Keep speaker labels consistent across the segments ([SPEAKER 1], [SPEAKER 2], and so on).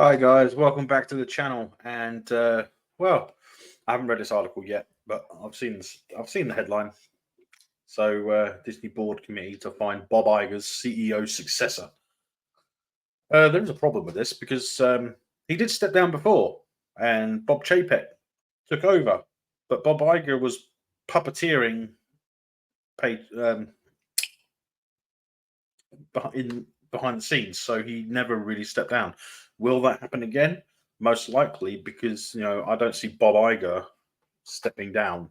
[SPEAKER 1] Hi guys, welcome back to the channel. Well, I haven't read this article yet, but I've seen the headline. So Disney board committee to find Bob Iger's CEO successor. There is a problem with this because he did step down before, and Bob Chapek took over, but Bob Iger was puppeteering paid behind the scenes, so he never really stepped down. Will that happen again? Most likely, because I don't see Bob Iger stepping down.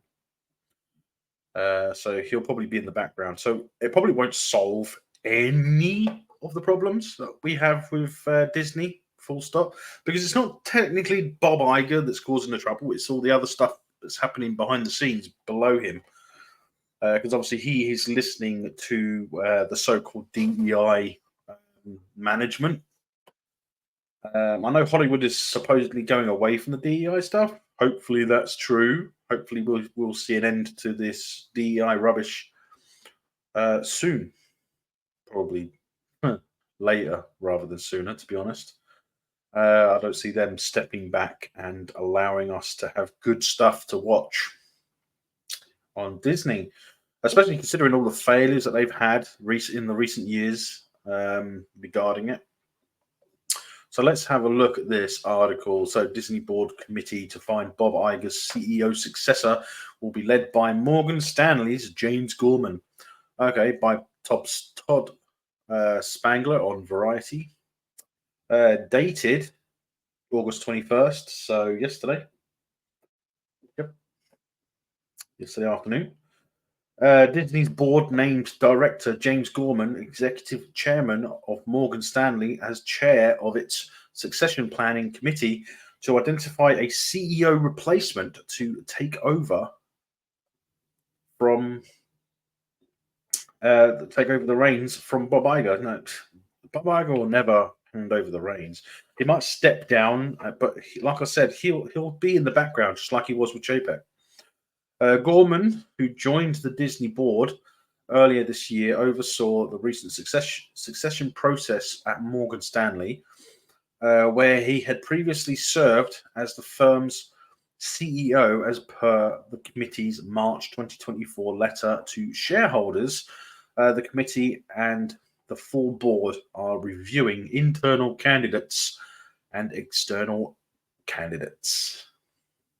[SPEAKER 1] So he'll probably be in the background. So it probably won't solve any of the problems that we have with Disney, full stop, because it's not technically Bob Iger that's causing the trouble. It's all the other stuff that's happening behind the scenes below him. Because obviously he is listening to the so-called DEI management. I know Hollywood is supposedly going away from the DEI stuff. Hopefully that's true. Hopefully we'll see an end to this DEI rubbish soon. Probably later rather than sooner, to be honest. I don't see them stepping back and allowing us to have good stuff to watch on Disney, especially considering all the failures that they've had in the recent years regarding it. So let's have a look at this article. So Disney board committee to find Bob Iger's CEO successor will be led by Morgan Stanley's James Gorman. Okay, by Todd Spangler on Variety. Dated August 21st, so yesterday. Yep. Yesterday afternoon. Disney's board named director James Gorman, executive chairman of Morgan Stanley, as chair of its succession planning committee to identify a CEO replacement to take over the reins from Bob Iger. No, Bob Iger will never hand over the reins. He might step down, but like I said, he'll be in the background just like he was with Chapek. Gorman, who joined the Disney board earlier this year, oversaw the recent succession process at Morgan Stanley, where he had previously served as the firm's CEO as per the committee's March 2024 letter to shareholders. The committee and the full board are reviewing internal candidates and external candidates.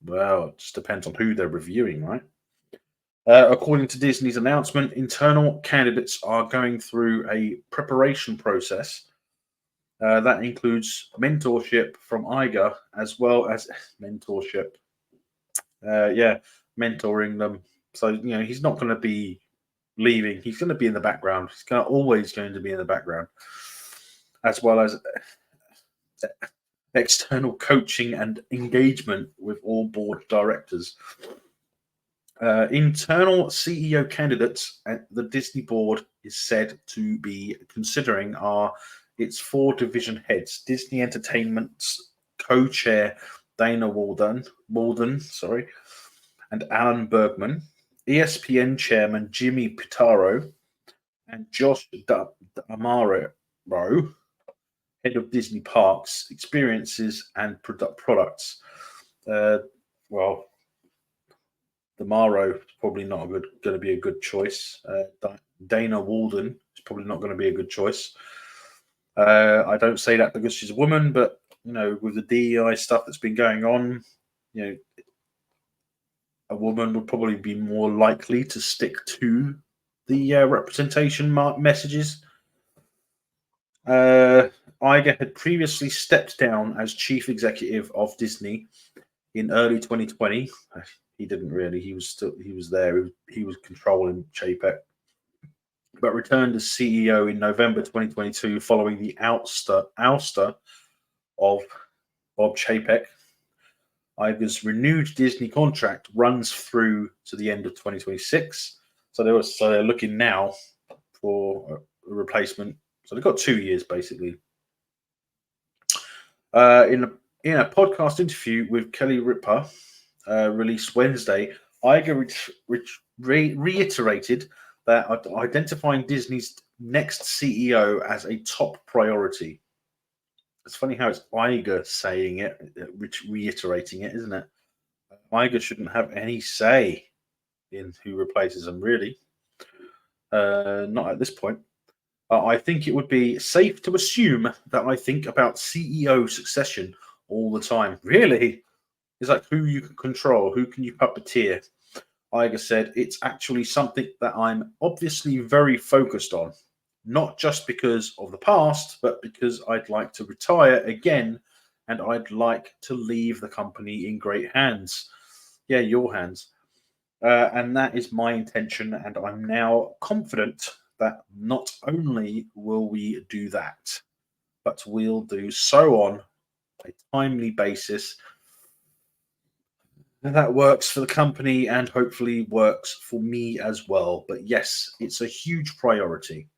[SPEAKER 1] Well, it just depends on who they're reviewing, right? According to Disney's announcement, internal candidates are going through a preparation process that includes mentorship from Iger, as well as mentorship. Mentoring them. So, he's not going to be leaving. He's going to be in the background. He's always going to be in the background, as well as external coaching and engagement with all board directors. Internal CEO candidates at the Disney board is said to be considering are its 4 division heads: Disney Entertainment's co-chair Dana Walden, and Alan Bergman, ESPN chairman Jimmy Pitaro, and Josh D'Amaro, head of Disney Parks, Experiences and Products. Well, D'Amaro is probably not going to be a good choice. Dana Walden is probably not going to be a good choice. I don't say that because she's a woman, but with the DEI stuff that's been going on, a woman would probably be more likely to stick to the representation messages. Iger had previously stepped down as chief executive of Disney in early 2020. He didn't really. He was there. He was controlling Chapek, but returned as CEO in November 2022 following the ouster of Bob Chapek. Iger's renewed Disney contract runs through to the end of 2026. So they're looking now for a replacement. So they've got 2 years basically. In a podcast interview with Kelly Ripa, released Wednesday, Iger reiterated that identifying Disney's next CEO as a top priority. It's funny how it's Iger saying it, reiterating it, isn't it? Iger shouldn't have any say in who replaces him, really. Not at this point. I think it would be safe to assume that I think about CEO succession all the time. Really? It's like who you can control, who can you puppeteer. Iger said, it's actually something that I'm obviously very focused on, not just because of the past, but because I'd like to retire again and I'd like to leave the company in great hands. Yeah, your hands. And that is my intention. And I'm now confident that not only will we do that, but we'll do so on a timely basis that works for the company and hopefully works for me as well. But yes, it's a huge priority.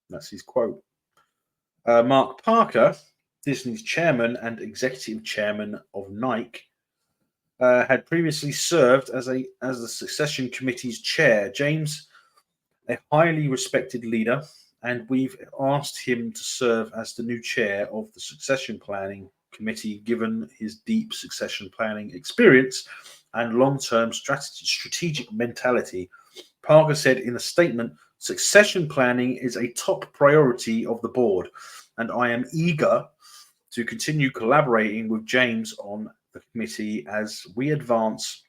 [SPEAKER 1] That's his quote. Mark Parker, Disney's chairman and executive chairman of Nike, had previously served as the succession committee's chair. James, a highly respected leader, and we've asked him to serve as the new chair of the succession planning committee, given his deep succession planning experience and long-term strategic mentality. Parker said in a statement, succession planning is a top priority of the board, and I am eager to continue collaborating with James on the committee as we advance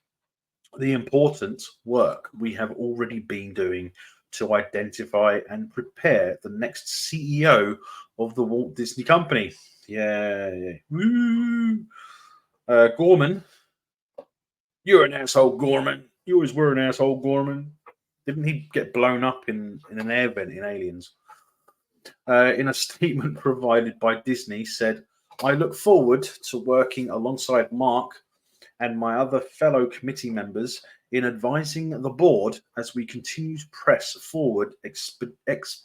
[SPEAKER 1] the important work we have already been doing to identify and prepare the next CEO of the Walt Disney Company. Yeah. Woo. Gorman, you're an asshole, Gorman. You always were an asshole, Gorman. Didn't he get blown up in an air vent in Aliens? In a statement provided by Disney, said, I look forward to working alongside Mark and my other fellow committee members in advising the board as we continue to press forward expeditiously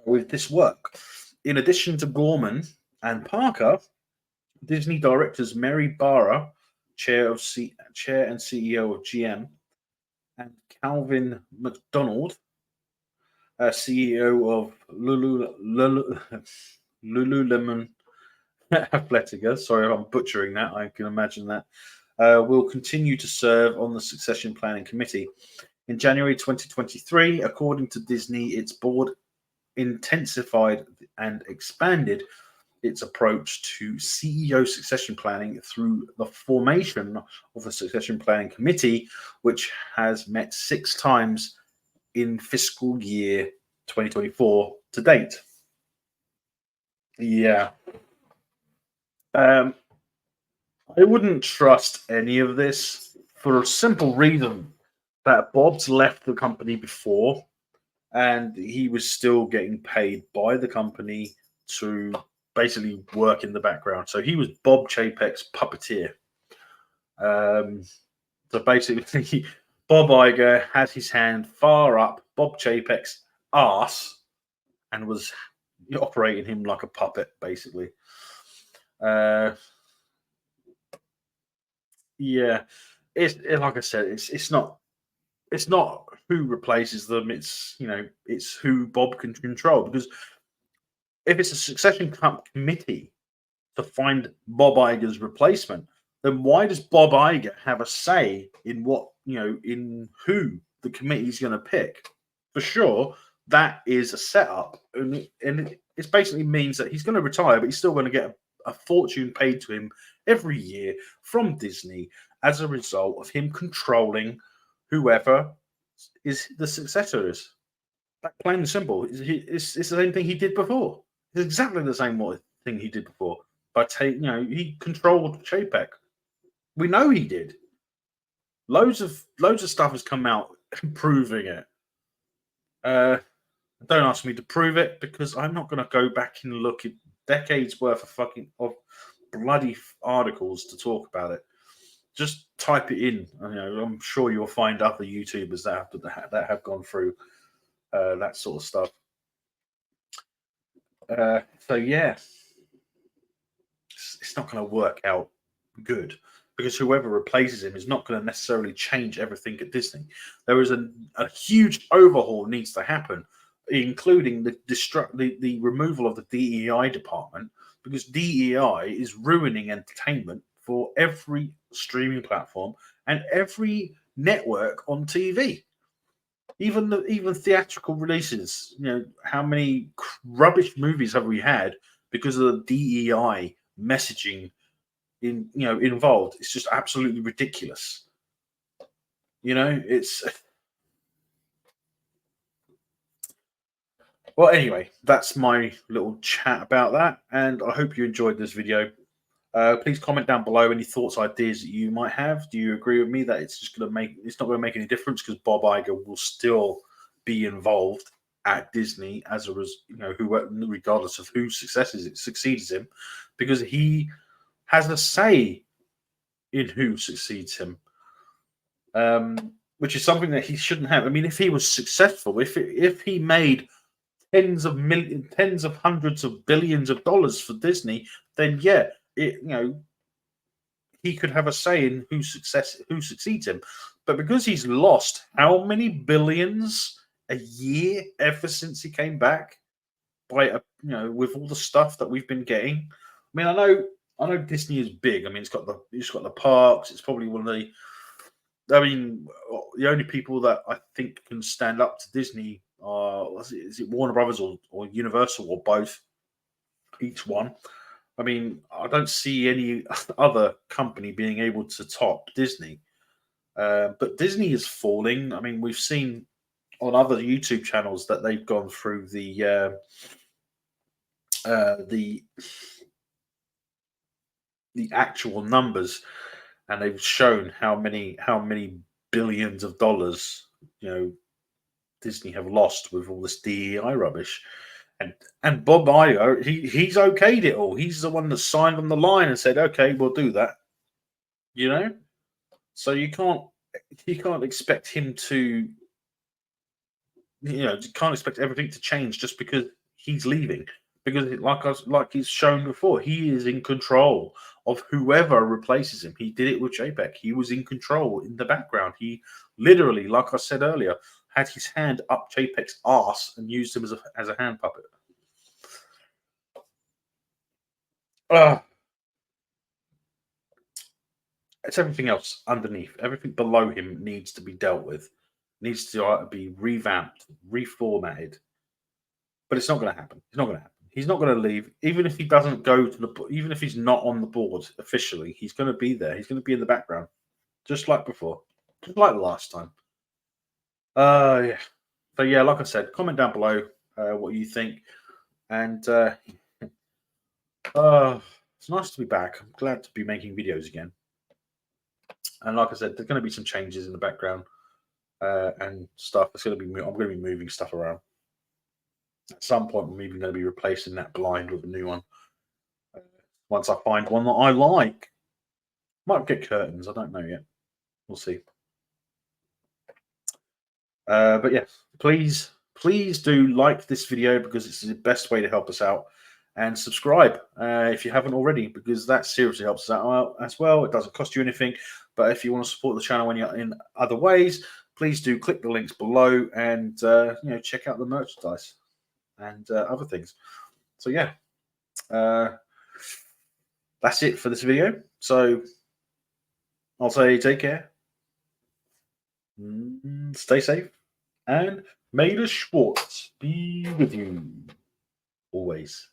[SPEAKER 1] with this work. In addition to Gorman and Parker, Disney directors Mary Barra, chair and CEO of GM, and Calvin McDonald, CEO of Lululemon Athletica. Sorry if I'm butchering that. I can imagine that. Will continue to serve on the succession planning committee. In January 2023, according to Disney, its board intensified and expanded its approach to CEO succession planning through the formation of the succession planning committee, which has met 6 times in fiscal year 2024 to date. Yeah. I wouldn't trust any of this for a simple reason that Bob's left the company before and he was still getting paid by the company to basically work in the background. So he was Bob Chapek's puppeteer. So basically, Bob Iger had his hand far up Bob Chapek's ass and was operating him like a puppet, basically. Yeah, it's like I said, it's not who replaces them. It's who Bob can control, because if it's a succession committee to find Bob Iger's replacement, then why does Bob Iger have a say in in who the committee is going to pick? For sure, that is a setup, and it basically means that he's going to retire, but he's still going to get a fortune paid to him every year from Disney as a result of him controlling whoever is the successor is. That plain and simple. It's the same thing he did before. It's exactly the same thing he did before. But he controlled Chapek. We know he did. Loads of stuff has come out proving it. Don't ask me to prove it, because I'm not going to go back and look at decades worth of bloody articles to talk about it. Just type it in. I'm sure you'll find other YouTubers that have gone through that sort of stuff. So yeah, it's not going to work out good, because whoever replaces him is not going to necessarily change everything at Disney. There is a huge overhaul needs to happen. including the removal of the DEI department, because DEI is ruining entertainment for every streaming platform and every network on TV. Even theatrical releases. How many rubbish movies have we had because of the DEI messaging involved? It's just absolutely ridiculous. It's well. Anyway, that's my little chat about that, and I hope you enjoyed this video. Please comment down below any thoughts, ideas that you might have. Do you agree with me that it's not going to make any difference because Bob Iger will still be involved at Disney as a regardless of who succeeds him, because he has a say in who succeeds him, which is something that he shouldn't have. I mean, if he was successful, if he made tens of hundreds of billions of dollars for Disney, then yeah, he could have a say in who succeeds him. But because he's lost how many billions a year ever since he came back, with all the stuff that we've been getting. I mean, I know Disney is big. I mean, it's got the parks. It's probably one of the. I mean, the only people that I think can stand up to Disney are is it Warner Brothers or Universal or both, each one. I mean, I don't see any other company being able to top Disney. But Disney is falling. I mean, we've seen on other YouTube channels that they've gone through the actual numbers, and they've shown how many billions of dollars Disney have lost with all this DEI rubbish. And Bob Iger, he's okayed it all. He's the one that signed on the line and said, "Okay, we'll do that." So you can't expect him to, you can't expect everything to change just because he's leaving. Because like he's shown before, he is in control of whoever replaces him. He did it with JPEG. He was in control in the background. He literally, like I said earlier, had his hand up JPEG's arse and used him as a hand puppet. It's everything else underneath. Everything below him needs to be dealt with. Needs to be revamped, reformatted. But it's not going to happen. It's not going to happen. He's not going to leave, even if he doesn't go to even if he's not on the board officially. He's going to be there. He's going to be in the background, just like before, just like the last time. Yeah. So yeah, like I said, comment down below what you think, and it's nice to be back. I'm glad to be making videos again. And like I said, there's going to be some changes in the background and stuff. I'm going to be moving stuff around. At some point, I'm even going to be replacing that blind with a new one. Once I find one that I like. Might get curtains. I don't know yet. We'll see. But yes, please do like this video because it's the best way to help us out. And subscribe if you haven't already, because that seriously helps us out as well. It doesn't cost you anything. But if you want to support the channel in other ways, please do click the links below and check out the merchandise and other things. So yeah, that's it for this video. So I'll say take care, stay safe, and may the Schwartz be with you always.